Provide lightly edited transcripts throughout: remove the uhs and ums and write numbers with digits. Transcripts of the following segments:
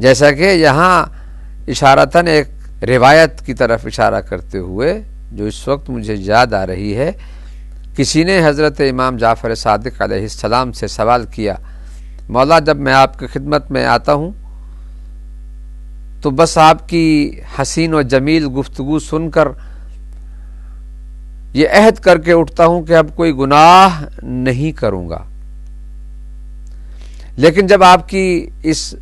جیسا کہ یہاں اشارتاً ایک روایت کی طرف اشارہ کرتے ہوئے جو اس وقت مجھے یاد آ رہی ہے، کسی نے حضرت امام جعفر صادق علیہ السلام سے سوال کیا، مولا جب میں آپ کی خدمت میں آتا ہوں تو بس آپ کی حسین و جمیل گفتگو سن کر یہ عہد کر کے اٹھتا ہوں کہ اب کوئی گناہ نہیں کروں گا، لیکن جب آپ کی اس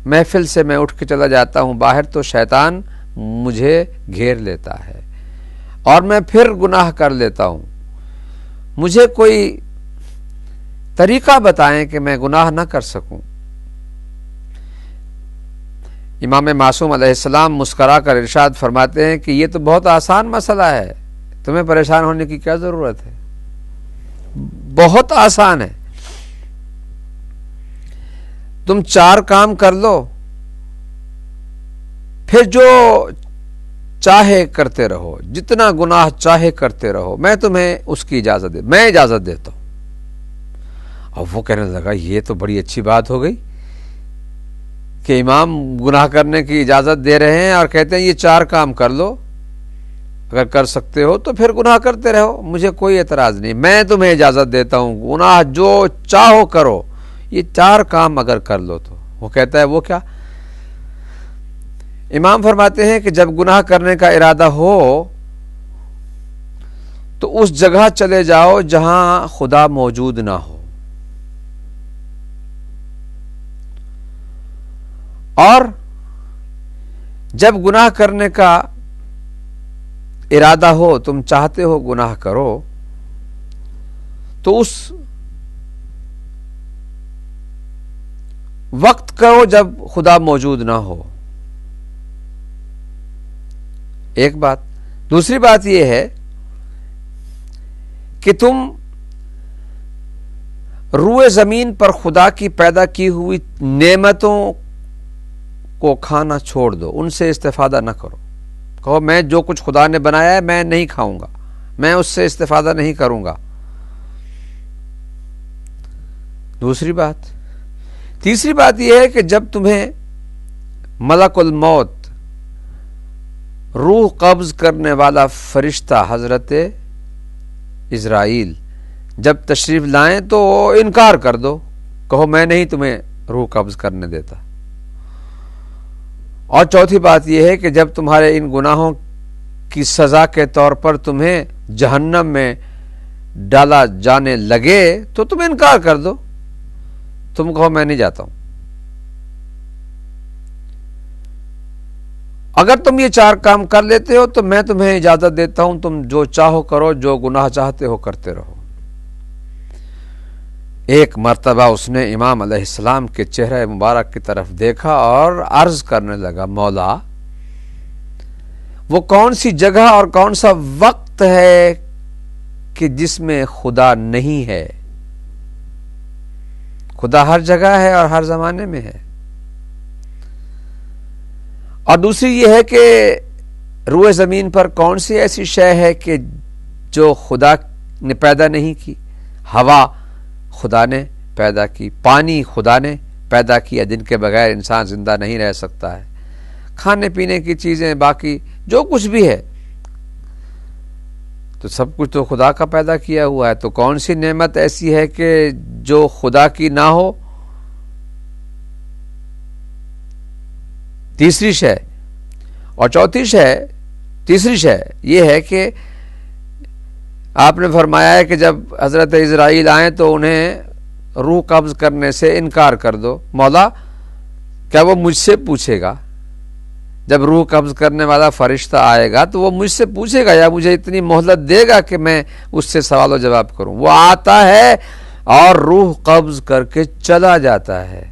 محفل سے میں اٹھ کے چلا جاتا ہوں باہر تو شیطان مجھے گھیر لیتا ہے اور میں پھر گناہ کر لیتا ہوں، مجھے کوئی طریقہ بتائیں کہ میں گناہ نہ کر سکوں۔ امام معصوم علیہ السلام مسکرا کر ارشاد فرماتے ہیں کہ یہ تو بہت آسان مسئلہ ہے، تمہیں پریشان ہونے کی کیا ضرورت ہے، بہت آسان ہے، تم 4 کام کر لو، پھر جو چاہے کرتے رہو، جتنا گناہ چاہے کرتے رہو، میں تمہیں اس کی میں اجازت دیتا ہوں۔ اور وہ کہنے لگا یہ تو بڑی اچھی بات ہو گئی کہ امام گناہ کرنے کی اجازت دے رہے ہیں اور کہتے ہیں یہ 4 کام کر لو، اگر کر سکتے ہو تو پھر گناہ کرتے رہو، مجھے کوئی اعتراض نہیں، میں تمہیں اجازت دیتا ہوں، گناہ جو چاہو کرو، یہ 4 کام اگر کر لو تو۔ وہ کہتا ہے وہ کیا؟ امام فرماتے ہیں کہ جب گناہ کرنے کا ارادہ ہو تو اس جگہ چلے جاؤ جہاں خدا موجود نہ ہو، اور جب گناہ کرنے کا ارادہ ہو، تم چاہتے ہو گناہ کرو، تو اس وقت کرو جب خدا موجود نہ ہو، ایک بات۔ دوسری بات یہ ہے کہ تم روئے زمین پر خدا کی پیدا کی ہوئی نعمتوں کو کھانا چھوڑ دو، ان سے استفادہ نہ کرو، کہو میں جو کچھ خدا نے بنایا ہے میں نہیں کھاؤں گا، میں اس سے استفادہ نہیں کروں گا، دوسری بات۔ تیسری بات یہ ہے کہ جب تمہیں ملک الموت، روح قبض کرنے والا فرشتہ حضرت اسرائیل جب تشریف لائیں تو انکار کر دو، کہو میں نہیں تمہیں روح قبض کرنے دیتا۔ اور چوتھی بات یہ ہے کہ جب تمہارے ان گناہوں کی سزا کے طور پر تمہیں جہنم میں ڈالا جانے لگے تو تم انکار کر دو، تم کہو میں نہیں جاتا ہوں۔ اگر تم یہ 4 کام کر لیتے ہو تو میں تمہیں اجازت دیتا ہوں، تم جو چاہو کرو، جو گناہ چاہتے ہو کرتے رہو۔ ایک مرتبہ اس نے امام علیہ السلام کے چہرہ مبارک کی طرف دیکھا اور عرض کرنے لگا، مولا وہ کون سی جگہ اور کون سا وقت ہے کہ جس میں خدا نہیں ہے؟ خدا ہر جگہ ہے اور ہر زمانے میں ہے۔ اور دوسری یہ ہے کہ روئے زمین پر کون سی ایسی شے ہے کہ جو خدا نے پیدا نہیں کی؟ ہوا خدا نے پیدا کی، پانی خدا نے پیدا کیا جن کے بغیر انسان زندہ نہیں رہ سکتا ہے، کھانے پینے کی چیزیں، باقی جو کچھ بھی ہے تو سب کچھ تو خدا کا پیدا کیا ہوا ہے، تو کون سی نعمت ایسی ہے کہ جو خدا کی نہ ہو؟ تیسری شے اور تیسری شے یہ ہے کہ آپ نے فرمایا ہے کہ جب حضرت اسرائیل آئیں تو انہیں روح قبض کرنے سے انکار کر دو۔ مولا کیا وہ مجھ سے پوچھے گا؟ جب روح قبض کرنے والا فرشتہ آئے گا تو وہ مجھ سے پوچھے گا یا مجھے اتنی مہلت دے گا کہ میں اس سے سوال و جواب کروں؟ وہ آتا ہے اور روح قبض کر کے چلا جاتا ہے۔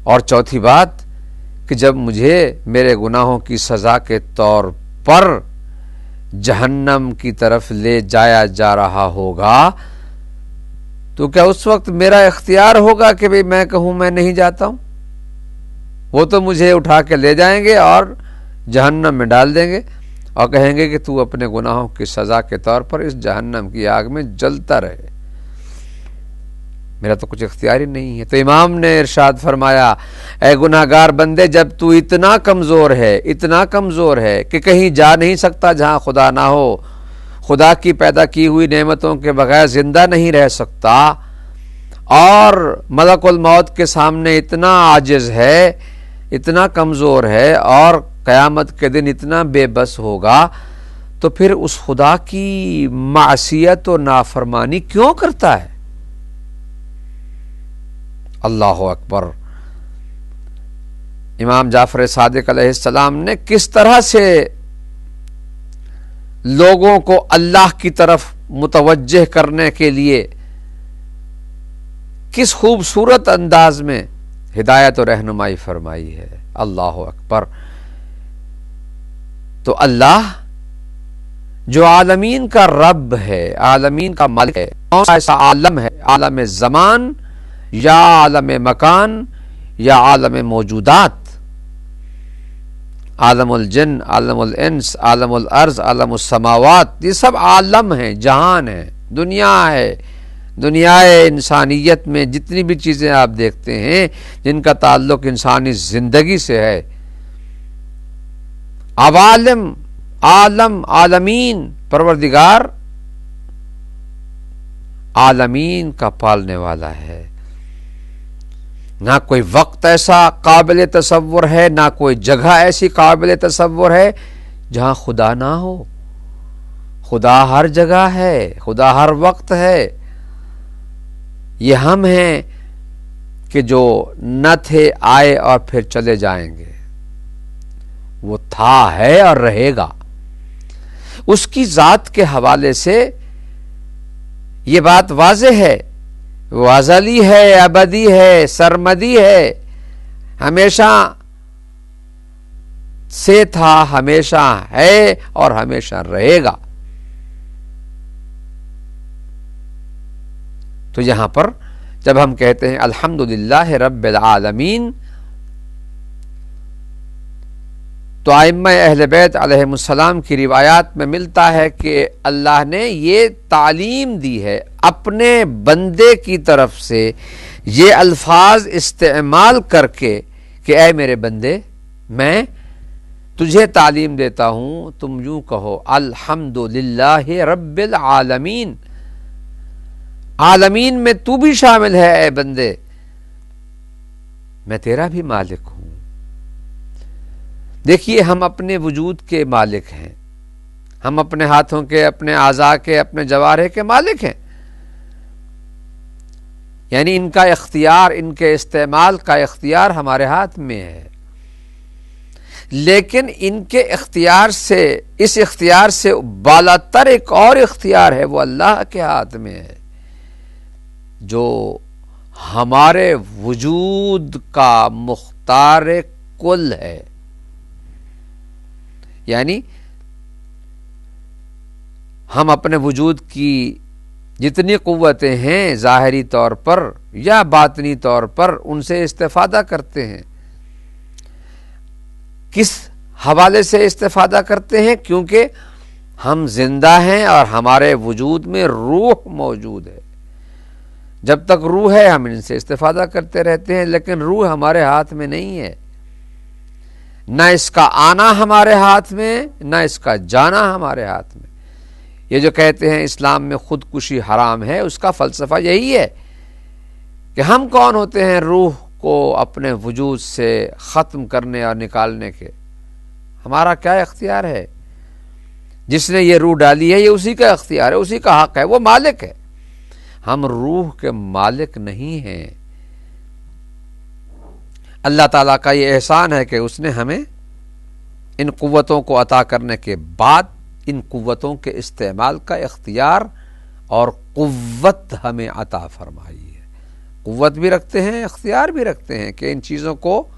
اور چوتھی بات کہ جب مجھے میرے گناہوں کی سزا کے طور پر جہنم کی طرف لے جایا جا رہا ہوگا تو کیا اس وقت میرا اختیار ہوگا کہ بھئی میں کہوں میں نہیں جاتا ہوں؟ وہ تو مجھے اٹھا کے لے جائیں گے اور جہنم میں ڈال دیں گے اور کہیں گے کہ تو اپنے گناہوں کی سزا کے طور پر اس جہنم کی آگ میں جلتا رہے۔ میرا تو کچھ اختیار ہی نہیں ہے۔ تو امام نے ارشاد فرمایا اے گناہگار بندے، جب تو اتنا کمزور ہے کہ کہیں جا نہیں سکتا جہاں خدا نہ ہو، خدا کی پیدا کی ہوئی نعمتوں کے بغیر زندہ نہیں رہ سکتا، اور ملک الموت کے سامنے اتنا عاجز ہے، اتنا کمزور ہے، اور قیامت کے دن اتنا بے بس ہوگا، تو پھر اس خدا کی معصیت و نافرمانی کیوں کرتا ہے؟ اللہ اکبر۔ امام جعفر صادق علیہ السلام نے کس طرح سے لوگوں کو اللہ کی طرف متوجہ کرنے کے لیے کس خوبصورت انداز میں ہدایت و رہنمائی فرمائی ہے۔ اللہ اکبر۔ تو اللہ جو عالمین کا رب ہے، عالمین کا مالک ہے، کون سا ایسا عالم ہے، عالم زمان یا عالم مکان یا عالم موجودات، عالم الجن، عالم الانس، عالم الارض، عالم السماوات، یہ سب عالم ہیں، جہان ہے، دنیا ہے۔ دنیا انسانیت میں جتنی بھی چیزیں آپ دیکھتے ہیں جن کا تعلق انسانی زندگی سے ہے، عوالم، عالم، عالمین، پروردگار عالمین کا پالنے والا ہے۔ نہ کوئی وقت ایسا قابل تصور ہے، نہ کوئی جگہ ایسی قابل تصور ہے جہاں خدا نہ ہو۔ خدا ہر جگہ ہے، خدا ہر وقت ہے۔ یہ ہم ہیں کہ جو نہ تھے، آئے اور پھر چلے جائیں گے۔ وہ تھا، ہے اور رہے گا۔ اس کی ذات کے حوالے سے یہ بات واضح ہے، وہ ازلی ہے، ابدی ہے، سرمدی ہے، ہمیشہ سے تھا، ہمیشہ ہے اور ہمیشہ رہے گا۔ تو یہاں پر جب ہم کہتے ہیں الحمدللہ رب العالمین، تو ائمہ اہل بیت علیہم السلام کی روایات میں ملتا ہے کہ اللہ نے یہ تعلیم دی ہے اپنے بندے کی طرف سے، یہ الفاظ استعمال کر کے کہ اے میرے بندے، میں تجھے تعلیم دیتا ہوں، تم یوں کہو الحمدللہ رب العالمین۔ عالمین میں تو بھی شامل ہے اے بندے، میں تیرا بھی مالک ہوں۔ دیکھیے، ہم اپنے وجود کے مالک ہیں، ہم اپنے ہاتھوں کے، اپنے اعضاء کے، اپنے جوارح کے مالک ہیں، یعنی ان کا اختیار، ان کے استعمال کا اختیار ہمارے ہاتھ میں ہے۔ لیکن ان کے اختیار سے، اس اختیار سے بالاتر ایک اور اختیار ہے، وہ اللہ کے ہاتھ میں ہے، جو ہمارے وجود کا مختار کل ہے۔ یعنی ہم اپنے وجود کی جتنی قوتیں ہیں ظاہری طور پر یا باطنی طور پر ان سے استفادہ کرتے ہیں۔ کس حوالے سے استفادہ کرتے ہیں؟ کیونکہ ہم زندہ ہیں اور ہمارے وجود میں روح موجود ہے۔ جب تک روح ہے ہم ان سے استفادہ کرتے رہتے ہیں، لیکن روح ہمارے ہاتھ میں نہیں ہے، نہ اس کا آنا ہمارے ہاتھ میں، نہ اس کا جانا ہمارے ہاتھ میں۔ یہ جو کہتے ہیں اسلام میں خودکشی حرام ہے، اس کا فلسفہ یہی ہے کہ ہم کون ہوتے ہیں روح کو اپنے وجود سے ختم کرنے اور نکالنے کے؟ ہمارا کیا اختیار ہے؟ جس نے یہ روح ڈالی ہے یہ اسی کا اختیار ہے، اسی کا حق ہے، وہ مالک ہے۔ ہم روح کے مالک نہیں ہیں۔ اللہ تعالیٰ کا یہ احسان ہے کہ اس نے ہمیں ان قوتوں کو عطا کرنے کے بعد ان قوتوں کے استعمال کا اختیار اور قوت ہمیں عطا فرمائی ہے۔ قوت بھی رکھتے ہیں، اختیار بھی رکھتے ہیں کہ ان چیزوں کو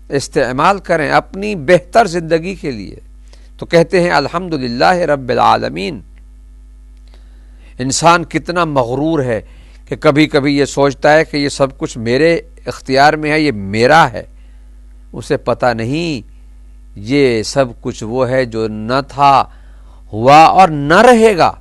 استعمال کریں اپنی بہتر زندگی کے لیے۔ تو کہتے ہیں الحمدللہ رب العالمین۔ انسان کتنا مغرور ہے کہ کبھی کبھی یہ سوچتا ہے کہ یہ سب کچھ میرے اختیار میں ہے، یہ میرا ہے۔ اسے پتہ نہیں یہ سب کچھ وہ ہے جو نہ تھا، ہوا اور نہ رہے گا۔